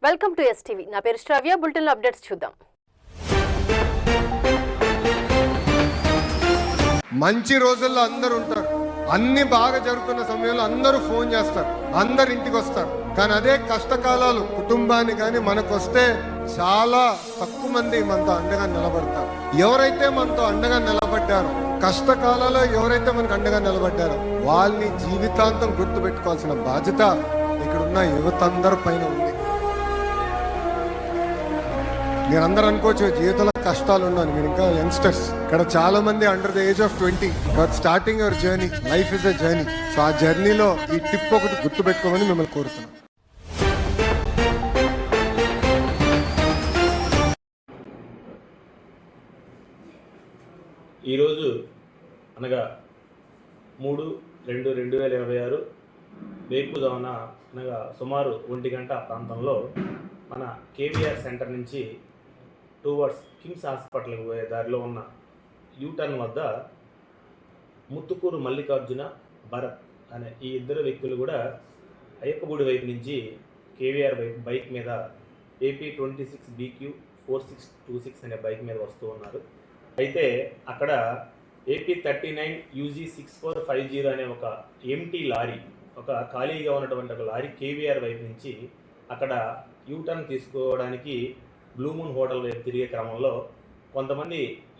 Welcome to STV. నా పేరు శ్రావ్య. Bulletin updates చూద్దాం. మంచి రోజుల్లో అందరూ ఉంటారు, అన్ని బాగా జరుగుతున్న సమయంలో అందరూ ఫోన్ చేస్తారు, అందరు ఇంటికి వస్తారు. కానీ అదే కష్టకాలాలు కుటుంబాన్ని కానీ మనకు వస్తే చాలా తక్కువ మంది మనతో అండగా నిలబడతారు. ఎవరైతే మనతో అండగా నిలబడ్డారో, కష్టకాలాల్లో ఎవరైతే మనకు అండగా నిలబడ్డారో వాళ్ళని జీవితాంతం గుర్తుపెట్టుకోవాల్సిన బాధ్యత ఇక్కడున్న యువత అందరి పైన ఉంది. మీరందరూ అనుకోవచ్చు జీవితంలో కష్టాలు ఉన్నాను, మీరు ఇంకా యంగ్స్టర్స్. ఇక్కడ చాలా మంది under the age of 20 starting your journey. Life is a journey. So ఆ జర్నీలో ఈ టిప్ ఒకటి గుర్తుపెట్టుకోమని మిమ్మల్ని కోరుతున్నాను. ఈరోజు అనగా 3/2/2026 వేకుజామున అనగా సుమారు 1 గంట ప్రాంతంలో మన కేవీఆర్ సెంటర్ నుంచి టువర్డ్స్ కిమ్స్ హాస్పిటల్కి పోయే దారిలో ఉన్న యూటర్న్ వద్ద ముత్తుకూరు మల్లికార్జున భరత్ అనే ఈ ఇద్దరు వ్యక్తులు కూడా అయ్యప్పగుడి వైపు నుంచి కేవీఆర్ వైపు బైక్ మీద AP 26 BQ 4626 అనే బైక్ మీద వస్తూ ఉన్నారు. అయితే అక్కడ AP 39 UG 6450 అనే ఒక ఎంటీ లారీ, ఒక ఖాళీగా ఉన్నటువంటి ఒక లారీ కేవీఆర్ వైపు నుంచి అక్కడ యూటర్న్ తీసుకోవడానికి బ్లూ మూన్ హోటల్ వైపు తిరిగే క్రమంలో కొంతమంది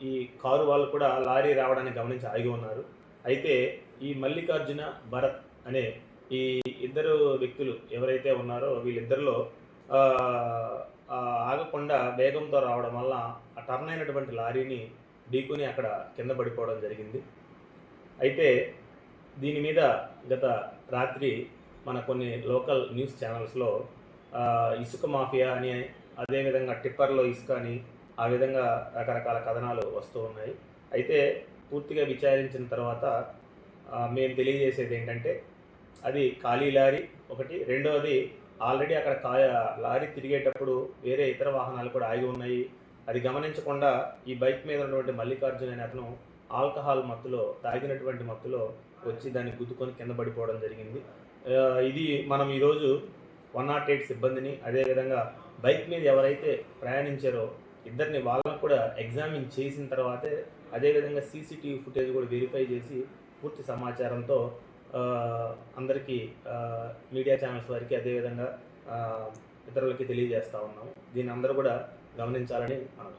ఈ కారు వాళ్ళు కూడా లారీ రావడాన్ని గమనించి ఆగి ఉన్నారు. అయితే ఈ మల్లికార్జున భరత్ అనే ఈ ఇద్దరు వ్యక్తులు ఎవరైతే ఉన్నారో వీళ్ళిద్దరిలో ఆగకుండా వేగంతో రావడం వల్ల ఆ టర్న్ అయినటువంటి లారీని ఢీకొని అక్కడ కింద పడిపోవడం జరిగింది. అయితే దీని మీద గత రాత్రి మన కొన్ని లోకల్ న్యూస్ ఛానల్స్లో ఇసుక మాఫియా అని, అదేవిధంగా టిప్పర్లో ఇసుక అని, ఆ విధంగా రకరకాల కథనాలు వస్తూ ఉన్నాయి. అయితే పూర్తిగా విచారించిన తర్వాత మేము తెలియజేసేది ఏంటంటే అది ఖాళీ లారీ ఒకటి, రెండవది ఆల్రెడీ అక్కడ లారీ తిరిగేటప్పుడు వేరే ఇతర వాహనాలు కూడా ఆగి ఉన్నాయి. అది గమనించకుండా ఈ బైక్ మీద ఉన్నటువంటి మల్లికార్జున అనే అతను ఆల్కహాల్ మత్తులో, తాగినటువంటి మత్తులో వచ్చి దాన్ని గుద్దుకొని కింద పడిపోవడం జరిగింది. ఇది మనం ఈరోజు 108 సిబ్బందిని, అదేవిధంగా బైక్ మీద ఎవరైతే ప్రయాణించారో ఇద్దరిని వాళ్ళకు కూడా ఎగ్జామిన్ చేసిన తర్వాతే, అదేవిధంగా CCTV ఫుటేజ్ కూడా వెరిఫై చేసి పూర్తి సమాచారంతో అందరికీ మీడియా ఛానల్స్ వారికి అదేవిధంగా ఇతరులకి తెలియజేస్తూ ఉన్నాము. దీన్ని అందరూ కూడా గమనించాలని మనం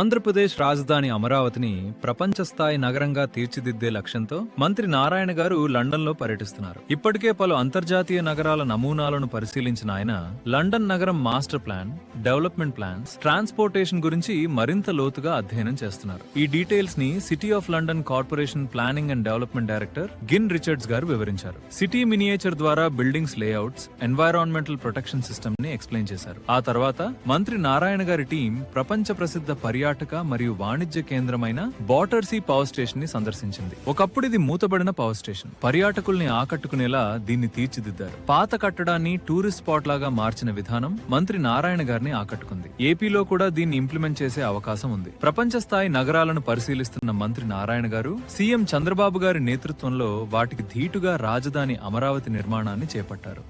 ఆంధ్రప్రదేశ్ రాజధాని అమరావతిని ప్రపంచ స్థాయి నగరంగా తీర్చిదిద్దే లక్ష్యంతో మంత్రి నారాయణ గారు లండన్లో పర్యటిస్తున్నారు. ఇప్పటికే పలు అంతర్జాతీయ నగరాల నమూనాలను పరిశీలించిన ఆయన లండన్ నగరం master plan, development plans, transportation గురించి మరింత లోతుగా అధ్యయనం చేస్తున్నారు. ఈ డీటెయిల్స్ ని city of London corporation planning and development director Gin Richards గారు వివరించారు. సిటీ మినియేచర్ ద్వారా buildings layouts, environmental protection system ని ఎక్స్ప్లెయిన్ చేశారు. ఆ తర్వాత మంత్రి నారాయణ గారి టీం ప్రపంచ ప్రసిద్ధ పర్యాటక మరియు వాణిజ్య కేంద్రమైన బాటర్సీ పవర్ స్టేషన్ ని సందర్శించింది. ఒకప్పుడు ఇది మూతబడిన పవర్ స్టేషన్. పర్యాటకుల్ని ఆకట్టుకునేలా దీన్ని తీర్చిదిద్దారు. పాత కట్టడాన్ని టూరిస్ట్ స్పాట్ లాగా మార్చిన విధానం మంత్రి నారాయణ గారిని ఆకట్టుకుంది. ఏపీలో కూడా దీన్ని ఇంప్లిమెంట్ చేసే అవకాశం ఉంది. ప్రపంచ స్థాయి నగరాలను పరిశీలిస్తున్న మంత్రి నారాయణ గారు సీఎం చంద్రబాబు గారి నేతృత్వంలో వాటికి ధీటుగా రాజధాని అమరావతి నిర్మాణాన్ని చేపట్టారు.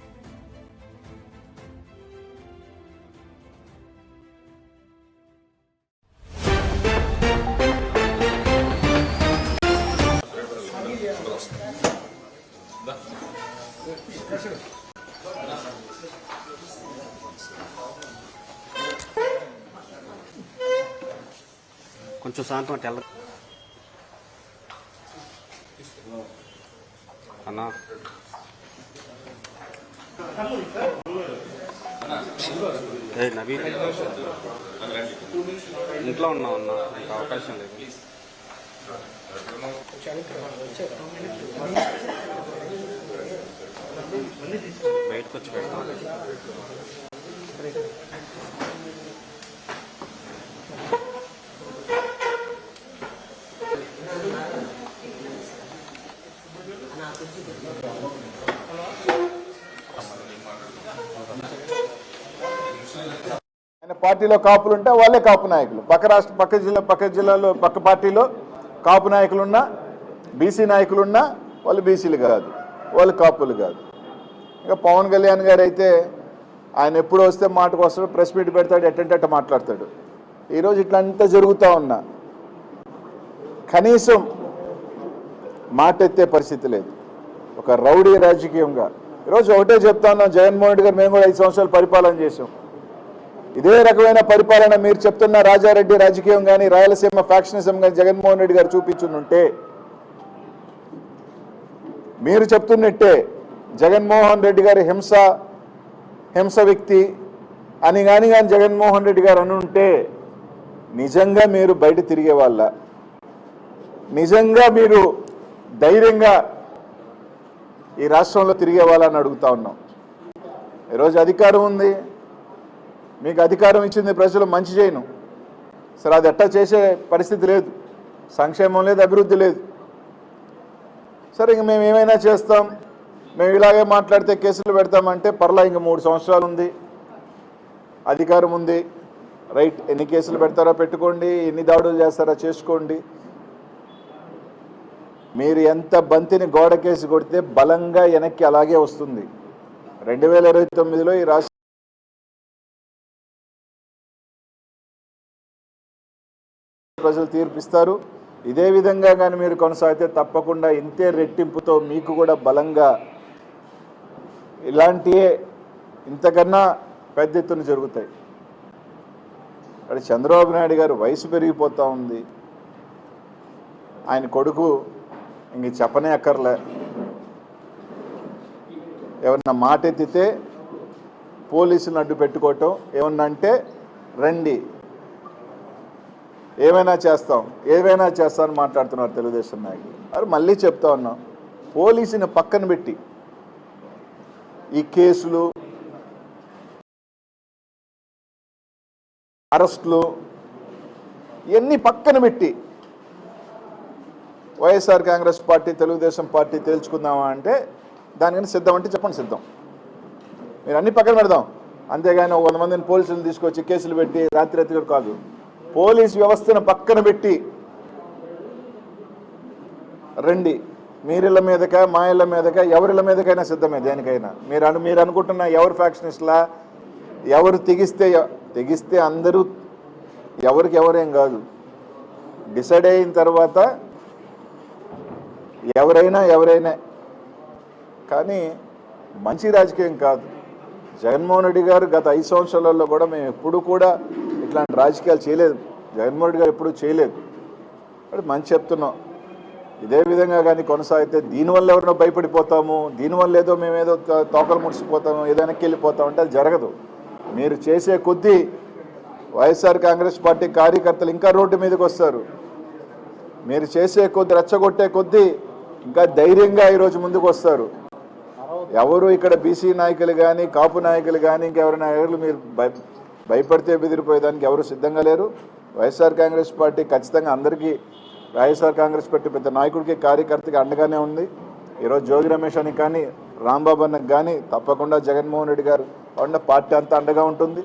కొంచెం శాంతం తెల్ల అన్నా నవీన్ ఇంట్లో ఉన్నావు అన్నా, ఇంకా అవకాశం లేదు. బయటకు వచ్చి పెడతాను. పార్టీలో కాపులు ఉంటే వాళ్ళే కాపు నాయకులు, పక్క జిల్లాలో పక్క పార్టీలో కాపు నాయకులున్నా బీసీ నాయకులున్నా వాళ్ళు బీసీలు కాదు, వాళ్ళు కాపులు కాదు. ఇంకా పవన్ కళ్యాణ్ గారు అయితే ఆయన ఎప్పుడు వస్తే మాటకు వస్తాడు, ప్రెస్ మీట్ పెడతాడు, ఎట్టంటే మాట్లాడతాడు. ఈరోజు ఇట్లా అంతా జరుగుతూ ఉన్నా కనీసం మాట ఎత్తే పరిస్థితి లేదు. ఒక రౌడీ రాజకీయంగా ఈరోజు ఒకటే చెప్తా ఉన్నాం, జగన్మోహన్ రెడ్డి గారు మేము కూడా 5 సంవత్సరాలు పరిపాలన చేసాం. ఇదే రకమైన పరిపాలన మీరు చెప్తున్న రాజారెడ్డి రాజకీయం కానీ రాయలసీమ ఫ్యాక్షనిజం కానీ జగన్మోహన్ రెడ్డి గారు చూపించుంటే, మీరు చెప్తున్నట్టే జగన్మోహన్ రెడ్డి గారి హింస వ్యక్తి అని కానీ జగన్మోహన్ రెడ్డి గారు అనుంటే నిజంగా మీరు బయట తిరిగే వాళ్ళ, నిజంగా మీరు ధైర్యంగా ఈ రాష్ట్రంలో తిరిగే వాళ్ళని అడుగుతా ఉన్నాం. ఈరోజు అధికారం ఉంది, మీకు అధికారం ఇచ్చింది ప్రజలు, మంచి చేయను సరే, అది ఎట్టా చేసే పరిస్థితి లేదు, సంక్షేమం లేదు, అభివృద్ధి లేదు. సరే ఇంక మేము ఏమైనా చేస్తాం, మేము ఇలాగే మాట్లాడితే కేసులు పెడతామంటే పర్లా, ఇంక 3 సంవత్సరాలు ఉంది, అధికారం ఉంది, రైట్. ఎన్ని కేసులు పెడతారో పెట్టుకోండి, ఎన్ని దాడులు చేస్తారో చేసుకోండి. మీరు ఎంత బంతిని గోడ కేసు కొడితే బలంగా వెనక్కి అలాగే వస్తుంది. 2029లో ఈ రాష్ట్ర ప్రజలు తీర్పిస్తారు. ఇదే విధంగా కానీ మీరు కొనసాగితే తప్పకుండా ఇంతే రెట్టింపుతో మీకు కూడా బలంగా ఇలాంటివే ఇంతకన్నా పెద్ద ఎత్తున జరుగుతాయి. అక్కడ చంద్రబాబు నాయుడు గారు వయసు పెరిగిపోతూ ఉంది, ఆయన కొడుకు ఇంక చెప్పనే అక్కర్లే, ఏమన్నా మాట ఎత్తితే పోలీసులను అడ్డు పెట్టుకోవటం, ఏమన్నా అంటే రండి ఏమైనా చేస్తామని మాట్లాడుతున్నారు తెలుగుదేశం నాయకులు. అది మళ్ళీ చెప్తా ఉన్నాం, పోలీసుని పక్కన పెట్టి ఈ కేసులు, అరెస్టులు ఇవన్నీ పక్కన పెట్టి వైఎస్ఆర్ కాంగ్రెస్ పార్టీ తెలుగుదేశం పార్టీ తేల్చుకుందామా అంటే దానికని సిద్ధం అంటే చెప్పండి, సిద్ధం. మీరు అన్ని పక్కన పెడదాం, అంతేగాని 100 మందిని పోలీసులు తీసుకొచ్చి కేసులు పెట్టి రాత్రి కాదు. పోలీస్ వ్యవస్థను పక్కన పెట్టి రండి, మీరిళ్ళ మీదక మా ఇళ్ళ మీదక ఎవరిళ్ళ మీదకైనా సిద్ధమే, దేనికైనా. మీరు అనుకుంటున్న ఎవరు ఫ్యాక్షనిస్ట్లా, ఎవరు తెగిస్తే అందరూ ఎవరికి ఎవరేం కాదు, డిసైడ్ అయిన తర్వాత ఎవరైనా కానీ మంచి రాజకీయం కాదు. జగన్మోహన్ రెడ్డి గారు గత 5 సంవత్సరాలలో కూడా మేము ఎప్పుడు కూడా ఇట్లాంటి రాజకీయాలు చేయలేదు, జగన్మోహన్ రెడ్డి గారు ఎప్పుడూ చేయలేదు. అంటే మంచి చెప్తున్నాం, ఇదే విధంగా కానీ కొనసాగితే దీనివల్ల ఎవరినో భయపడిపోతాము, దీనివల్ల ఏదో మేమేదో తోకలు ముడిసిపోతాము, ఏదో వెనక్కి వెళ్ళిపోతాము అంటే అది జరగదు. మీరు చేసే కొద్దీ వైఎస్ఆర్ కాంగ్రెస్ పార్టీ కార్యకర్తలు ఇంకా రోడ్డు మీదకి వస్తారు. మీరు చేసే కొద్దీ, రెచ్చగొట్టే కొద్దీ ఇంకా ధైర్యంగా ఈరోజు ముందుకు వస్తారు. ఎవరు ఇక్కడ బీసీ నాయకులు కానీ కాపు నాయకులు కానీ ఇంకెవరైనా మీరు భయపడితే బెదిరిపోయేదానికి ఎవరు సిద్ధంగా లేరు. వైఎస్ఆర్ కాంగ్రెస్ పార్టీ ఖచ్చితంగా అందరికీ, వైఎస్ఆర్ కాంగ్రెస్ పార్టీ పెద్ద నాయకుడికి కార్యకర్తకి అండగానే ఉంది. ఈరోజు జోగి రమేష్ అని కానీ రాంబాబు అన్నకు కానీ తప్పకుండా జగన్మోహన్ రెడ్డి గారు పార్టీ అంతా అండగా ఉంటుంది.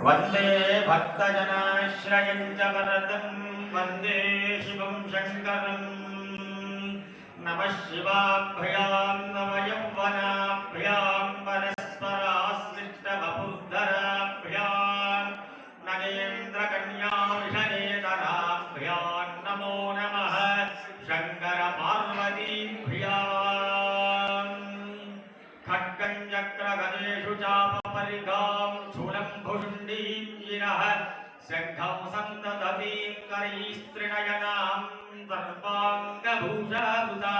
वन्दे भक्तजनाश्रयं च वरदं वन्दे शिवं शङ्करम् नमः शिवाभ्यां नवयौवनाभ्यां परस्पराश्लिष्टवपुर्धराभ्यां नगेन्द्रकन्याविषयेतराभ्यां नमो नमः शङ्करपार्वतीभ्यां खड्गं चक्रगदेषु चापपरिगां शूलं भुषुण्डीं गिरः शङ्खं सन्तततीं करैस्त्रिनयनां सर्वाङ्गभूषाभूतां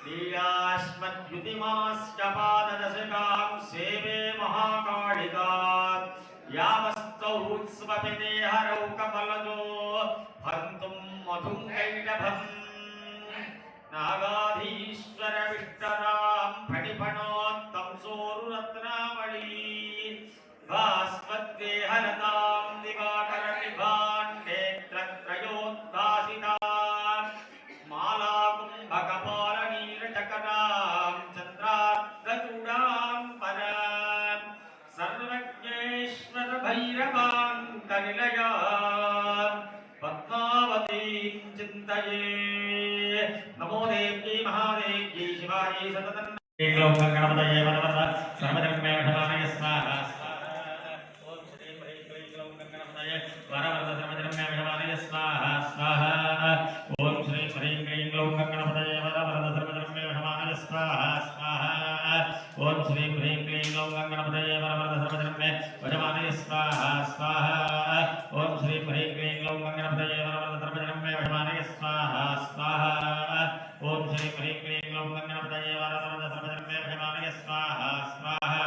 लीलास्मद्युतिमाश्च पाददशकां सेवे महाकालिकात् यावस्तौत्स्वपिते हरौ कमलदो हन्तुं मधुं कैटभम् नागाधीश्वरविष्टरां फणिफणोत्तं सोरुरत्नावळी भास्वद्देहलतां दिवाकरनिभान् नेत्रत्रयोद्भासितां मालाकुम्भकपालनीरचकरां चन्द्रार्धचूडां परां सर्वज्ञेश्वरभैरवान्तनिलयां पद्मावतीं चिन्तये नमो देव्यै महादेव्यै शिवायै सततं गणपतये वरवरद सर्वजन्मे विषमानय स्वाहा ओम श्री ह्रीं क्लीं ग्लौं गणपतये वरवरद सर्वजन्मे विषमानय स्वाहा स्वाहा ओम श्री ह्रीं क्लीं ग्लौं गणपतये वरवरद सर्वजन्मे विषमानय स्वाहा स्वाहा ओम श्री ह्रीं क्लीं ग्लौं गणपतये वरवरद सर्वजन्मे विषमानय स्वाहा स्वाहा ओम श्री ह्रीं क्लीं ग्लौं गणपतये वरवरद सर्वजन्मे विषमानय स्वाहा स्वाहा ओम श्री ह्रीं क्लीं ग्लौं गणपतये वरवरद सर्वजन्मे विषमानय स्वाहा स्वाहा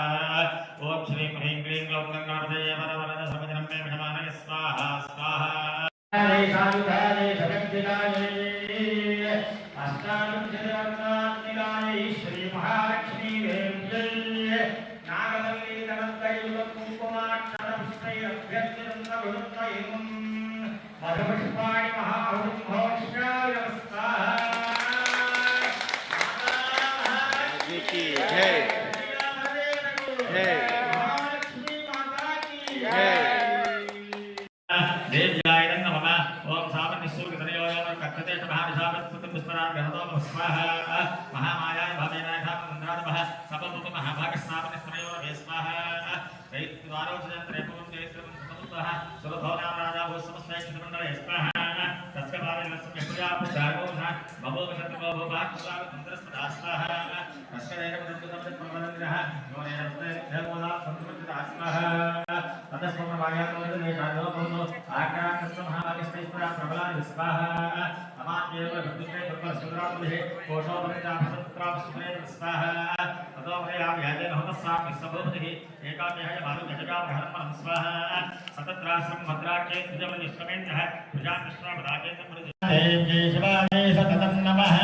ओम श्री ह्रीं क्लीं ग्लौं गणपतये वरवरद सर्वजन्मे विषमानय स्वाहा स्वाहा सायुधाये जगद्दिगाये अष्टादशवर्णात्मिकायै श्री महालक्ष्मी देव्यै नागवल्ली दनन्तयुगं कुङ्कुमाक्षरपुष्पैरभ्यर्चितं गुणत्रयं मधुपुष्पाणि महाहुं घोषाय नमस्कारः की जय जय जय देव्याय नमः ओम सामनिस्सूर्गतनयोः कक्षते महाविशापस्तुतं पुष्परां गणतो स्वाहा महामायाय भावेनाय धामन्द्रादमः सपपुप महाभागस्नापनिस्तनयोः वे स्वाहा दैत्वारोचयन्त्रे पूं जयश्रीं समुद्रः सुरभवनां राजा भूसमस्तै चित्रमण्डले स्वाहा तस्य पादनस्य यत्या पुजारोः भवोपशत्रुभो भूभाक्षसागतन्द्रस्पदा स्वाहा तस्य देवदत्तमदप्रवदनः योनेरस्ते देवोदा समुद्रस्पदा स्वाहा ततस्मरवायानोदनेशादो भवतो आकाशस्य महाभागस्तेश्वरा प्रबलानि स्वाहा अमात्येव भक्तिते ब्रह्मसुरापुः कोशोपरिताभसत्रापसुरे स्वाहा ततो वयाव्याजेन होमस्सापि सबोधिः एकाम्यः भानुगजगामहरमं स्वाहा सतत्राश्रम भद्राख्ये द्विजमनिष्कमेन्द्रः प्रजाकृष्णपदाकेन्द्रं देव्यै शिवायै सततं नमः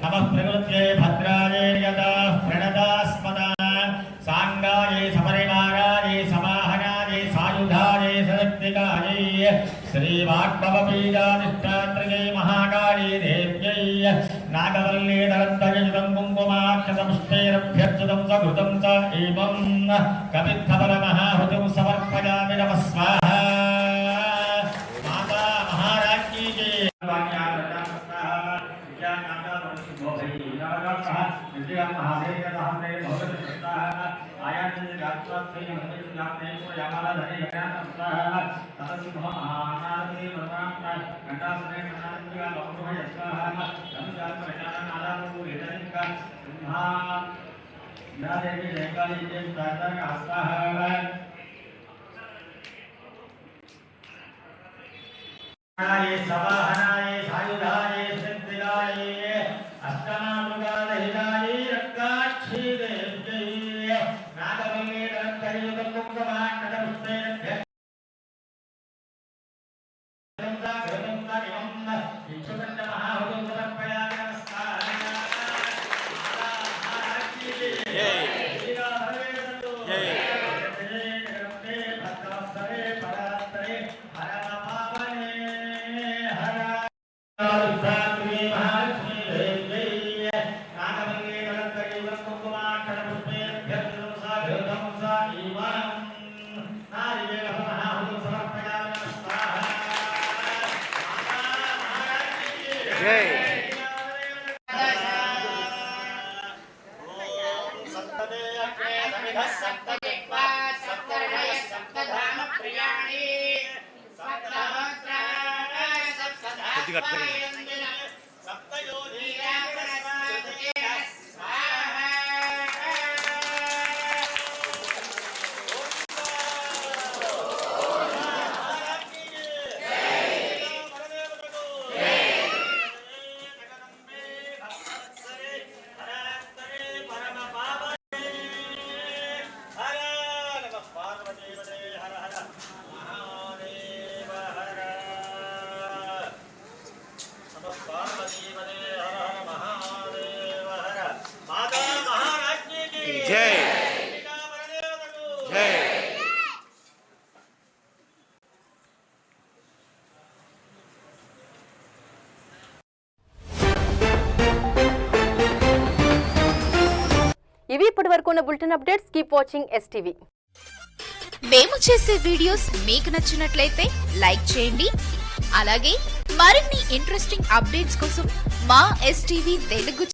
नमः प्रकृत्यै भद्रायै यदा प्रणदास्मदा सांगायै समरिमारायै समाहनायै सायुधायै सदत्तिकायै श्रीवाग्भवबीजाधिष्ठात्रियै महाकाली देव्यै नागवल्ली दरन्तयुतं कुङ्कुमाक्षतपुष्पैरभ्यर्चितं सघृतं च एवं कपित्थफलमहाहुतिं समर्पयामि नमः स्वाहा माता महाराज्ञी की सवाहनाय सायुधाय सिद्धिदाय अष्टमानुगादहिताय रक्ताक्षी देव्यै नागवल्ली दरन्तयुगं कुङ्कुमाक्षतपुष्पैरभ्यर्चितं हर మూర్తి గారు జై జై ఇవి ఇప్పటి వరకు ఉన్న bulletin updates. Keep watching STV. మేము చేసే వీడియోస్ మీకు నచ్చినట్లయితే లైక్ చేయండి. అలాగే మరిన్ని ఇంట్రెస్టింగ్ అప్డేట్స్ కోసం మా STV తెలుగు